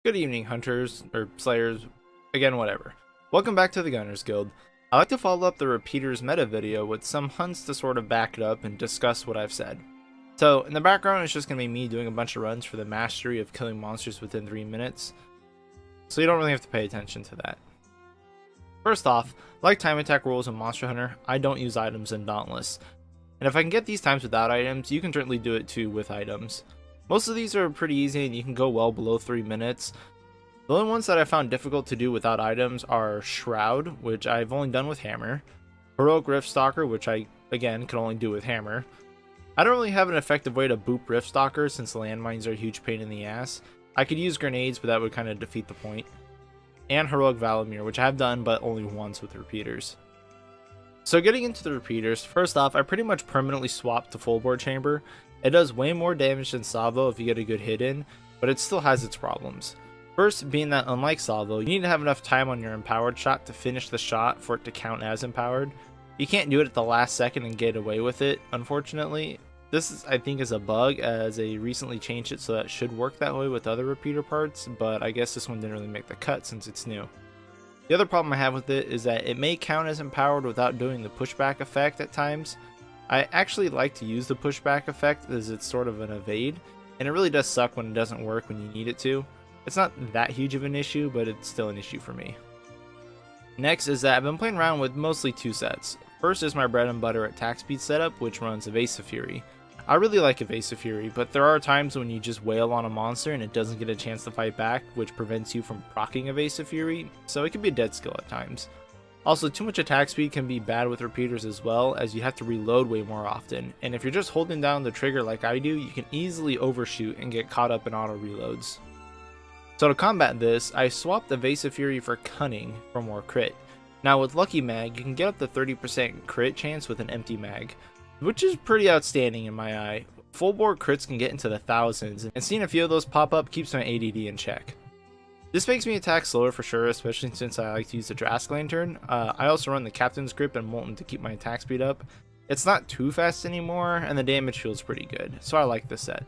Good evening, hunters, or slayers, again, whatever. Welcome back to the Gunners Guild. I like to follow up the repeaters meta video with some hunts to sort of back it up and discuss what I've said. So, in the background, it's just going to be me doing a bunch of runs for the mastery of killing monsters within 3 minutes, so you don't really have to pay attention to that. First off, like time attack rules in Monster Hunter, I don't use items in Dauntless. And if I can get these times without items, you can certainly do it too with items. Most of these are pretty easy and you can go well below 3 minutes. The only ones that I found difficult to do without items are Shroud, which I've only done with Hammer, Heroic Rift Stalker, which I, again, can only do with Hammer. I don't really have an effective way to boop Rift Stalker since landmines are a huge pain in the ass. I could use grenades, but that would kind of defeat the point. And Heroic Valamir, which I have done, but only once with repeaters. So getting into the repeaters, first off, I pretty much permanently swapped to Full Bore Chamber. It does way more damage than Salvo if you get a good hit in, but it still has its problems. First, being that unlike Salvo, you need to have enough time on your empowered shot to finish the shot for it to count as empowered. You can't do it at the last second and get away with it, unfortunately. This, I think, is a bug, as they recently changed it so that it should work that way with other repeater parts, but I guess this one didn't really make the cut since it's new. The other problem I have with it is that it may count as empowered without doing the pushback effect at times. I actually like to use the pushback effect as it's sort of an evade, and it really does suck when it doesn't work when you need it to. It's not that huge of an issue, but it's still an issue for me. Next is that I've been playing around with mostly 2 sets. First is my bread and butter attack speed setup, which runs Evasive Fury. I really like Evasive Fury, but there are times when you just wail on a monster and it doesn't get a chance to fight back, which prevents you from proccing Evasive Fury, so it can be a dead skill at times. Also, too much attack speed can be bad with repeaters as well, as you have to reload way more often, and if you're just holding down the trigger like I do, you can easily overshoot and get caught up in auto reloads. So to combat this, I swapped Evasive Fury for Cunning for more crit. Now with Lucky Mag, you can get up to 30% crit chance with an empty mag, which is pretty outstanding in my eye. Full bore crits can get into the thousands, and seeing a few of those pop up keeps my ADD in check. This makes me attack slower for sure, especially since I like to use the Drask Lantern. I also run the Captain's Grip and Molten to keep my attack speed up. It's not too fast anymore, and the damage feels pretty good, so I like this set.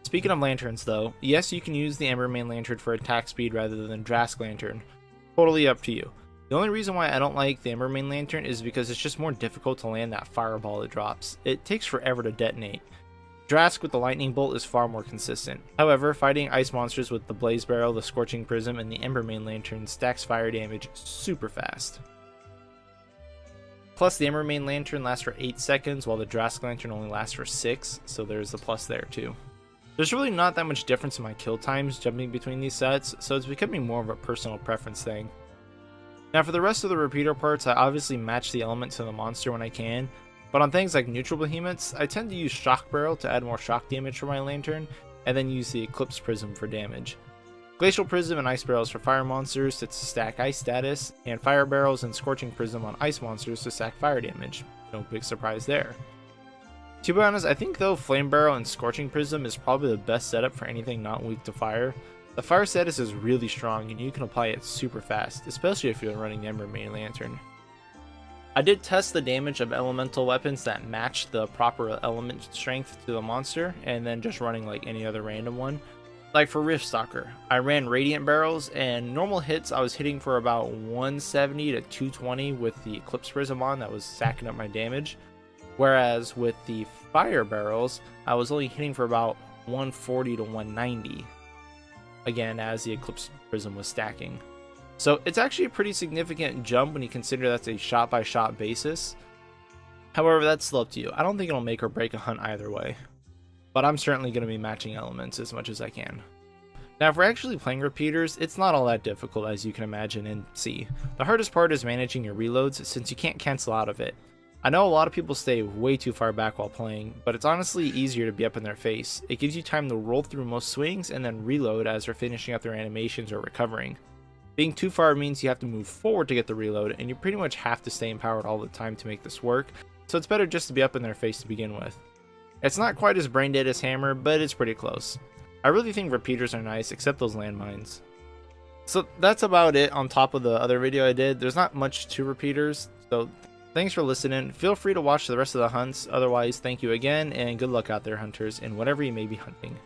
Speaking of lanterns though, yes, you can use the Embermane Lantern for attack speed rather than Drask Lantern. Totally up to you. The only reason why I don't like the Embermane Lantern is because it's just more difficult to land that fireball it drops. It takes forever to detonate. Drask with the Lightning Bolt is far more consistent. However, fighting ice monsters with the Blaze Barrel, the Scorching Prism, and the Embermane Lantern stacks fire damage super fast. Plus, the Embermane Lantern lasts for 8 seconds, while the Drask Lantern only lasts for 6, so there's the plus there too. There's really not that much difference in my kill times jumping between these sets, so it's becoming more of a personal preference thing. Now for the rest of the repeater parts, I obviously match the element to the monster when I can, but on things like neutral behemoths, I tend to use Shock Barrel to add more shock damage for my lantern, and then use the Eclipse Prism for damage. Glacial Prism and Ice Barrels for fire monsters to stack ice status, and Fire Barrels and Scorching Prism on ice monsters to stack fire damage. No big surprise there. To be honest, I think though Flame Barrel and Scorching Prism is probably the best setup for anything not weak to fire. The fire status is really strong and you can apply it super fast, especially if you're running the Embermane Lantern. I did test the damage of elemental weapons that match the proper element strength to the monster, and then just running like any other random one. Like for Rift Stalker, I ran Radiant Barrels, and normal hits I was hitting for about 170 to 220 with the Eclipse Prism on that was stacking up my damage. Whereas with the Fire Barrels, I was only hitting for about 140 to 190. Again, as the Eclipse Prism was stacking. So it's actually a pretty significant jump when you consider that's a shot-by-shot basis. However, that's still up to you. I don't think it'll make or break a hunt either way. But I'm certainly going to be matching elements as much as I can. Now, if we're actually playing repeaters, it's not all that difficult as you can imagine and see. The hardest part is managing your reloads since you can't cancel out of it. I know a lot of people stay way too far back while playing, but it's honestly easier to be up in their face. It gives you time to roll through most swings and then reload as they're finishing up their animations or recovering. Being too far means you have to move forward to get the reload, and you pretty much have to stay empowered all the time to make this work, so it's better just to be up in their face to begin with. It's not quite as brain dead as Hammer, but it's pretty close. I really think repeaters are nice, except those landmines. So that's about it on top of the other video I did. There's not much to repeaters, so thanks for listening. Feel free to watch the rest of the hunts. Otherwise, thank you again, and good luck out there, hunters, in whatever you may be hunting.